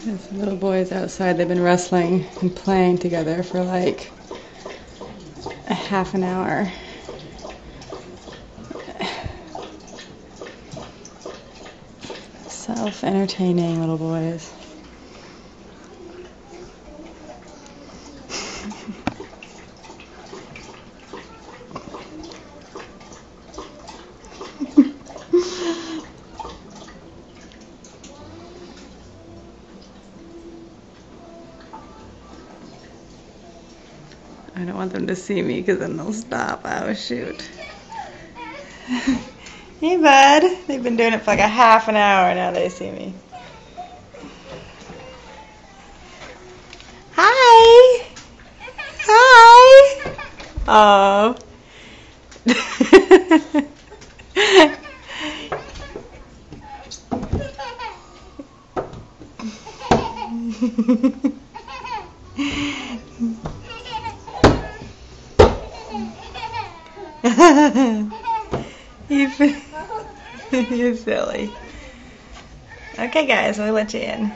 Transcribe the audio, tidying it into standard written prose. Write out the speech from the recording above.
These little boys outside, they've been wrestling and playing together for like a half an hour. Self-entertaining little boys. I don't want them to see me because then they'll stop. Oh, shoot. Hey, bud. They've been doing it for like a half an hour. Now they see me. Hi. Hi. Oh. You're silly. Okay, guys, we'll let you in.